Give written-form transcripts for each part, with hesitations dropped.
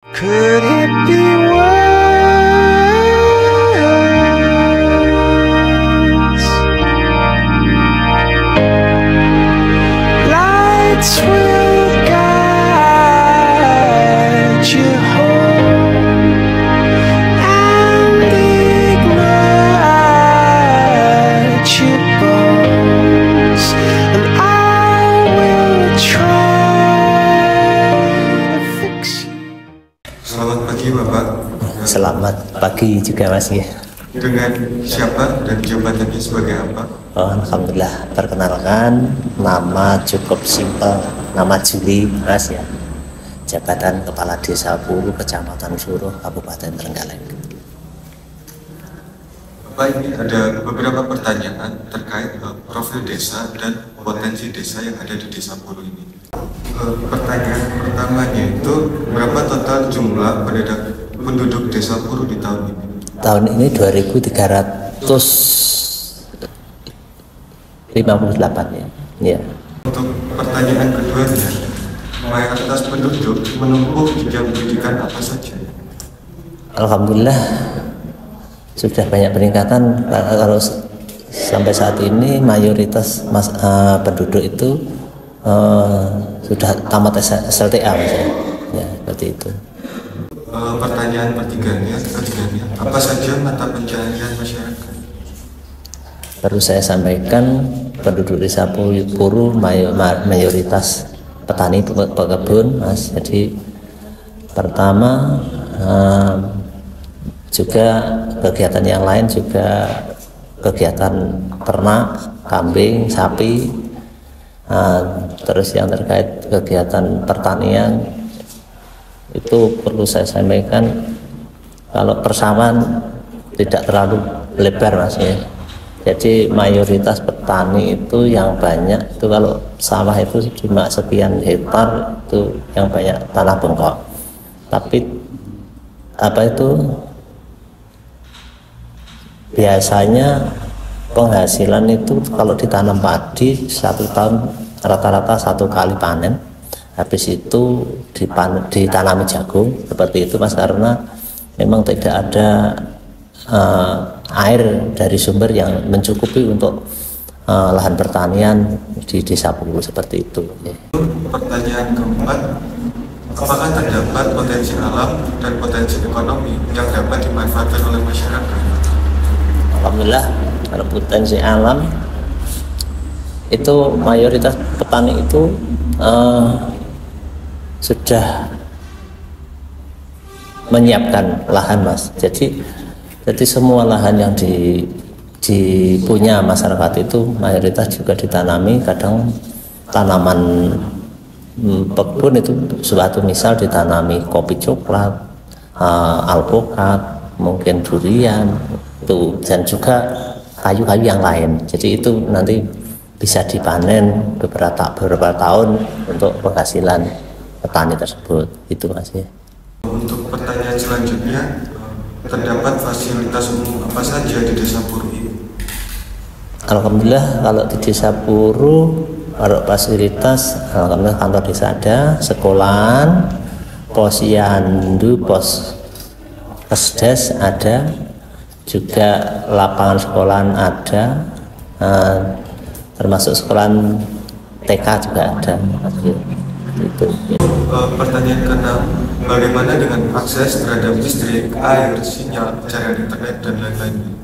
Could it be worse? Lights will guide you home and ignite your bones, and I will try to fix you. Selamat pagi Bapak. Selamat pagi juga Mas ya. Dengan siapa dan jabatannya sebagai apa? Oh, Alhamdulillah, perkenalkan, nama cukup simpel, nama Juli Mas ya. Jabatan Kepala Desa Puru, Kecamatan Suruh, Kabupaten Trenggalek. Bapak, ini ada beberapa pertanyaan terkait profil desa dan potensi desa yang ada di Desa Puru ini. Pertanyaan pertamanya itu, berapa total jumlah penduduk Desa Puru di tahun ini? Tahun ini 2358 ya. Ya. Untuk pertanyaan keduanya, mayoritas penduduk menempuh jenjang pendidikan apa saja? Alhamdulillah sudah banyak peningkatan. Kalau sampai saat ini mayoritas penduduk itu sudah tamat SLTA Mas ya. Ya, seperti itu. Pertanyaan ketiganya, apa saja mata pencaharian masyarakat? Perlu saya sampaikan, penduduk Desa Puru mayoritas petani pekebun Mas. Jadi pertama juga kegiatan yang lain juga kegiatan ternak, kambing, sapi, terus yang terkait kegiatan pertanian itu perlu saya sampaikan, kalau persawahan tidak terlalu lebar Mas ya. Jadi mayoritas petani itu yang banyak itu kalau sawah itu cuma sekian hektar, itu yang banyak tanah bengkok. Tapi apa itu biasanya penghasilan itu kalau ditanam padi 1 tahun rata-rata 1 kali panen, habis itu ditanami jagung seperti itu Mas, karena memang tidak ada air dari sumber yang mencukupi untuk lahan pertanian di Desa Puru seperti itu. Pertanyaan keempat, apakah terdapat potensi alam dan potensi ekonomi yang dapat dimanfaatkan oleh masyarakat? Alhamdulillah, kalau potensi alam itu mayoritas petani itu sudah menyiapkan lahan Mas. Jadi semua lahan yang dipunya masyarakat itu mayoritas juga ditanami. Kadang tanaman kebun itu suatu misal ditanami kopi coklat, alpukat, mungkin durian itu, dan juga kayu-kayu yang lain. Jadi itu nanti bisa dipanen beberapa tahun untuk penghasilan petani tersebut. Itu Mas ya. Untuk pertanyaan selanjutnya, terdapat fasilitas umum apa saja di Desa Puru ini? Alhamdulillah kalau di Desa Puru, kalau fasilitas, alhamdulillah kantor desa ada, sekolahan, posyandu, pos kesdes ada, juga lapangan sekolahan ada, termasuk sekolahan TK juga ada. Itu. Pertanyaan keenam, bagaimana dengan akses terhadap listrik, air, sinyal, jaringan internet, dan lain-lain?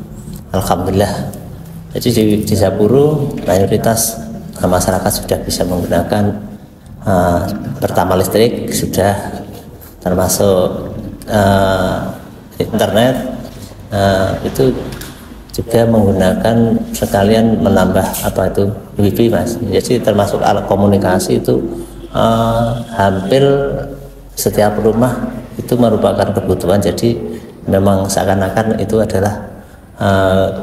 Alhamdulillah. Jadi di Desa Puru mayoritas masyarakat sudah bisa menggunakan pertama listrik, sudah termasuk internet, itu juga menggunakan sekalian menambah apa itu wifi Mas. Jadi termasuk alat komunikasi itu hampir setiap rumah itu merupakan kebutuhan. Jadi memang seakan-akan itu adalah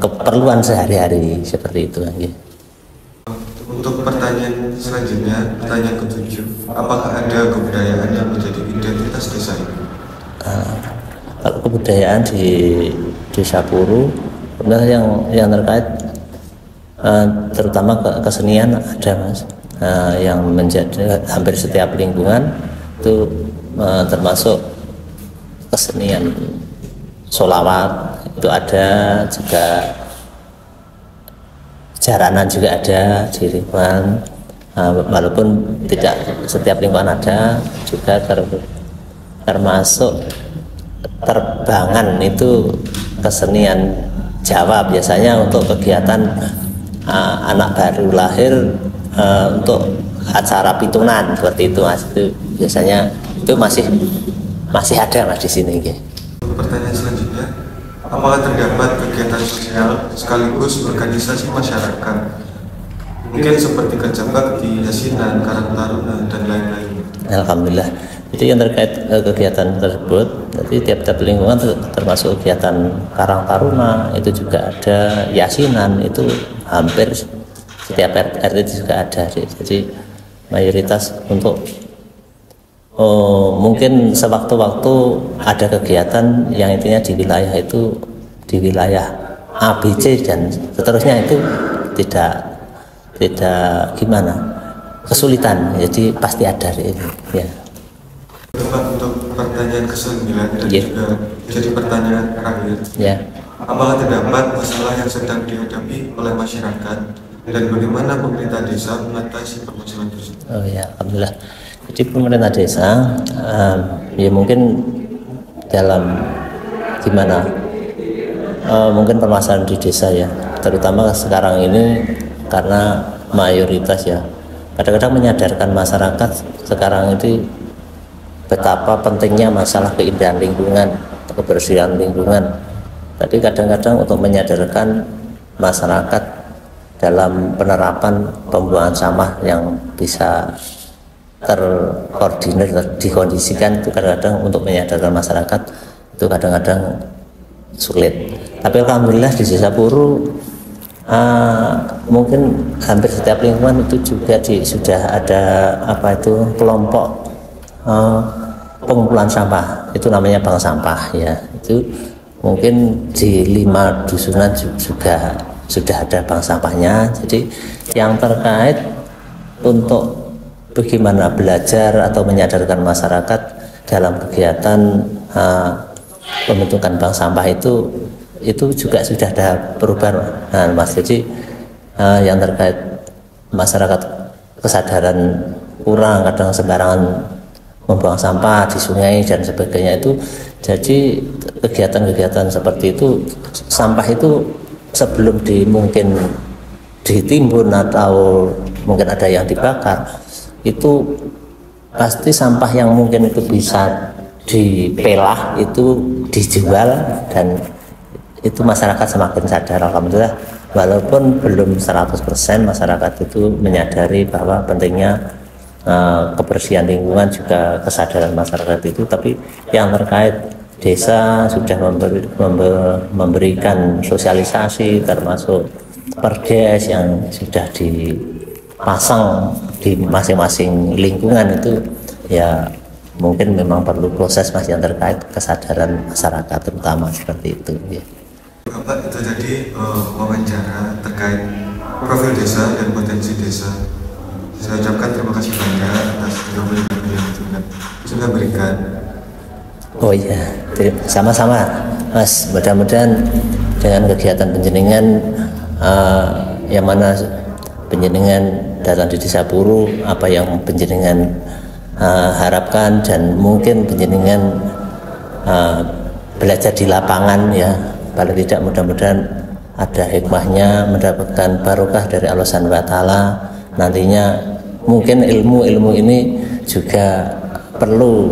keperluan sehari-hari seperti itu. Untuk pertanyaan selanjutnya, pertanyaan ketujuh, apakah ada kebudayaan yang menjadi identitas desa ini? Kalau kebudayaan di Desa Puru, sebenarnya yang terkait terutama kesenian ada Mas. Yang menjadi hampir setiap lingkungan itu termasuk kesenian sholawat itu ada, juga jaranan juga ada di lingkungan, walaupun tidak setiap lingkungan ada, juga termasuk terbangan itu kesenian Jawa biasanya untuk kegiatan anak baru lahir, untuk acara pitunan seperti itu Mas. Itu biasanya itu masih ada Mas di sini. Pertanyaan selanjutnya, apakah terdapat kegiatan sosial sekaligus organisasi masyarakat, mungkin seperti kerja bakti, yasinan, karang taruna, dan lain-lain? Alhamdulillah. Jadi yang terkait kegiatan tersebut, jadi tiap-tiap lingkungan termasuk kegiatan karang taruna itu juga ada, yasinan itu hampir setiap RT juga ada. Jadi mayoritas untuk mungkin sewaktu-waktu ada kegiatan yang intinya di wilayah itu, di wilayah ABC dan seterusnya, itu tidak gimana kesulitan, jadi pasti ada ini ya. Untuk pertanyaan ke-9 dan juga jadi pertanyaan terakhir, apakah terdapat masalah yang sedang dihadapi oleh masyarakat dan bagaimana pemerintah desa mengatasi permasalahan tersebut? Oh ya, alhamdulillah. Jadi pemerintah desa ya mungkin dalam gimana, mungkin permasalahan di desa ya, terutama sekarang ini karena mayoritas ya kadang-kadang menyadarkan masyarakat sekarang itu betapa pentingnya masalah keindahan lingkungan, kebersihan lingkungan. Tapi kadang-kadang untuk menyadarkan masyarakat dalam penerapan pembuangan sampah yang bisa terkoordinir, dikondisikan, itu kadang-kadang untuk menyadarkan masyarakat itu kadang-kadang sulit. Tapi alhamdulillah di Desa Puru mungkin hampir setiap lingkungan itu juga sudah ada kelompok pengumpulan sampah, itu namanya bank sampah ya. Itu mungkin di 5 dusunan juga sudah ada bank sampahnya. Jadi yang terkait untuk bagaimana belajar atau menyadarkan masyarakat dalam kegiatan pembentukan bank sampah itu juga sudah ada perubahan Mas. Jadi yang terkait masyarakat kesadaran kurang, kadang sembarangan membuang sampah di sungai dan sebagainya itu. Jadi kegiatan-kegiatan seperti itu, sampah itu sebelum mungkin ditimbun atau mungkin ada yang dibakar, itu pasti sampah yang mungkin itu bisa dipelah itu dijual, dan itu masyarakat semakin sadar alhamdulillah, walaupun belum 100% masyarakat itu menyadari bahwa pentingnya kebersihan lingkungan, juga kesadaran masyarakat itu. Tapi yang terkait desa sudah memberikan sosialisasi, termasuk perdes yang sudah dipasang di masing-masing lingkungan itu ya, mungkin memang perlu proses Mas yang terkait kesadaran masyarakat terutama seperti itu ya. Bapak, itu tadi wawancara terkait profil desa dan potensi desa. Saya ucapkan terima kasih banyak atas jawaban yang sudah berikan. Oh iya, sama-sama Mas. Mudah-mudahan dengan kegiatan penjenengan yang mana penjenengan datang di Desa Puru, apa yang penjenengan harapkan, dan mungkin penjenengan belajar di lapangan ya, paling tidak mudah-mudahan ada hikmahnya, mendapatkan barokah dari Allah Subhanahu wa Ta'ala. Nantinya mungkin ilmu-ilmu ini juga perlu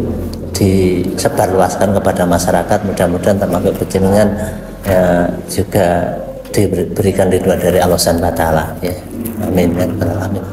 disebarluaskan kepada masyarakat. Mudah-mudahan termasuk penjenengan juga diberikan ridwan dari Allah Subhanahu wa Ta'ala ya. Amin ya rabbal alamin.